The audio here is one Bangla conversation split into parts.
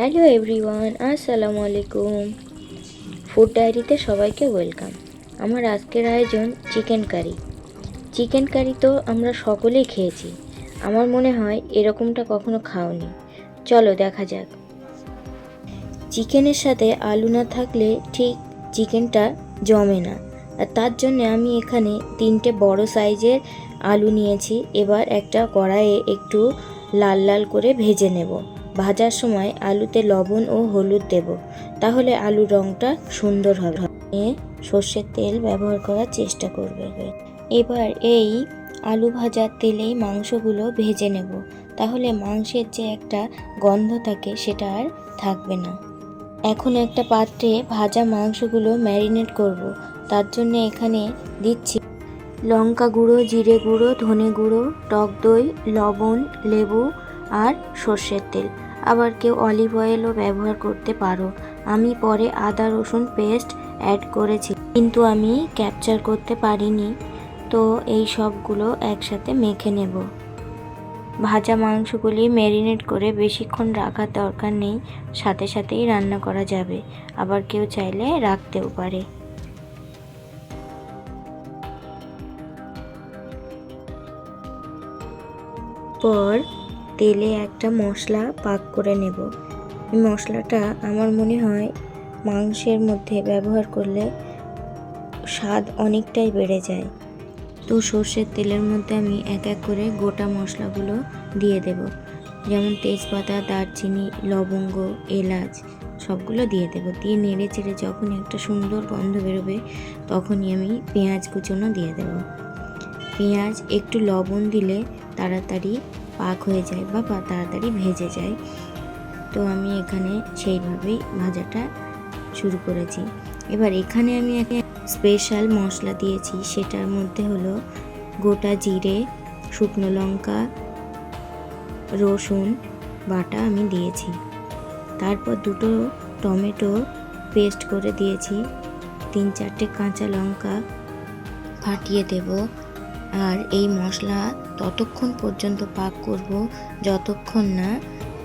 হ্যালো এভরিওয়ান, আসসালামু আলাইকুম। ফুড ডায়েরিতে সবাইকে ওয়েলকাম। আমার আজকের আয়োজন চিকেন কারি। চিকেন কারি তো আমরা সকলেই খেয়েছি। আমার মনে হয় এরকমটা কখনো খাওনি। চলো দেখা যাক। চিকেনের সাথে আলু না থাকলে ঠিক চিকেনটা জমে না। আর তার জন্য আমি এখানে 3টে বড় সাইজের আলু নিয়েছি। এবার একটা কড়াইয়ে একটু লাল লাল করে ভেজে নেব। ভাজার সময় আলুতে লবণ ও হলুদ দেব, তাহলে আলুর রঙটা সুন্দর হবে। সর্ষের তেল ব্যবহার করার চেষ্টা করবে। এবার এই আলু ভাজার তেলেই মাংসগুলো ভেজে নেব, তাহলে মাংসের যে একটা গন্ধ থাকে সেটা আর থাকবে না। এখন একটা পাত্রে ভাজা মাংসগুলো ম্যারিনেট করব। তার জন্য এখানে দিচ্ছি লঙ্কা গুঁড়ো, জিরে গুঁড়ো, ধনে গুঁড়ো, টক দই, লবণ, লেবু আর সর্ষের তেল। আবার কেউ অলিভ অয়েলও ব্যবহার করতে পারো। আমি পরে আদা রসুন পেস্ট অ্যাড করেছি, কিন্তু আমি ক্যাপচার করতে পারিনি। তো এই সবগুলো একসাথে মেখে নেব। ভাজা মাংসগুলি ম্যারিনেট করে বেশিক্ষণ রাখার দরকার নেই, সাথে সাথেই রান্না করা যাবে। আবার কেউ চাইলে রাখতেও পারে। পর তেলে একটা মশলা পাক করে নেব। এই মশলাটা আমার মনে হয় মাংসের মধ্যে ব্যবহার করলে স্বাদ অনেকটাই বেড়ে যায়। তো সর্ষের তেলের মধ্যে আমি এক এক করে গোটা মশলাগুলো দিয়ে দেব, যেমন তেজপাতা, দারচিনি, লবঙ্গ, এলাচ সবগুলো দিয়ে দেব। দিয়ে নেড়ে চেড়ে যখন একটা সুন্দর গন্ধ বেরোবে তখনই আমি পেঁয়াজ কুচনো দিয়ে দেব। পেঁয়াজ একটু লবণ দিলে তাড়াতাড়ি পাক হয়ে যায় বা তাড়াতাড়ি ভেজে যায়। তো আমি এখানে সেইভাবেই ভাজাটা শুরু করেছি। এবার এখানে আমি একটা স্পেশাল মশলা দিয়েছি, সেটার মধ্যে হলো গোটা জিরে, শুকনো লঙ্কা, রসুন বাটা আমি দিয়েছি। তারপর 2টো টমেটো পেস্ট করে দিয়েছি, 3-4টে কাঁচা লঙ্কা ফাটিয়ে দেব। আর এই মশলা ততক্ষণ পর্যন্ত পাক করব যতক্ষণ না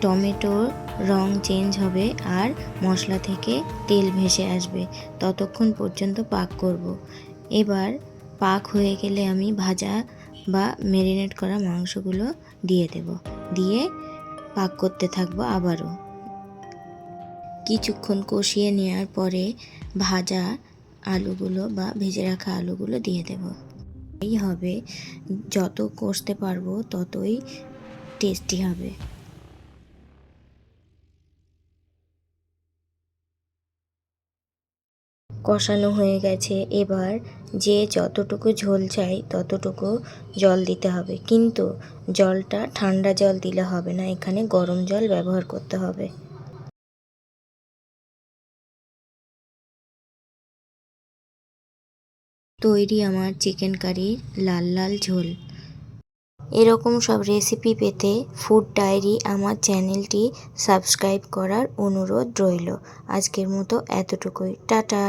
টমেটোর রং চেঞ্জ হবে আর মশলা থেকে তেল ভেসে আসবে, ততক্ষণ পর্যন্ত পাক করব। এবার পাক হয়ে গেলে আমি ভাজা বা ম্যারিনেট করা মাংসগুলো দিয়ে দেব। দিয়ে পাক করতে থাকবো। আবারও কিছুক্ষণ কষিয়ে নেওয়ার পরে ভাজা আলুগুলো বা ভেজে রাখা আলুগুলো দিয়ে দেব। এই হবে, যত কষতে পারবো ততই টেস্টি হবে। কষানো হয়ে গেছে। এবার যে যতটুকু ঝোল চাই ততটুকু জল দিতে হবে, কিন্তু জলটা ঠান্ডা জল দিলে হবে না, এখানে গরম জল ব্যবহার করতে হবে। তৈরি আমার চিকেন কারির লাল লাল ঝোল। এরকম সব রেসিপি পেতে ফুড ডায়েরি আমার চ্যানেলটি সাবস্ক্রাইব করার অনুরোধ রইল। আজকের মতো এতটুকুই। টাটা।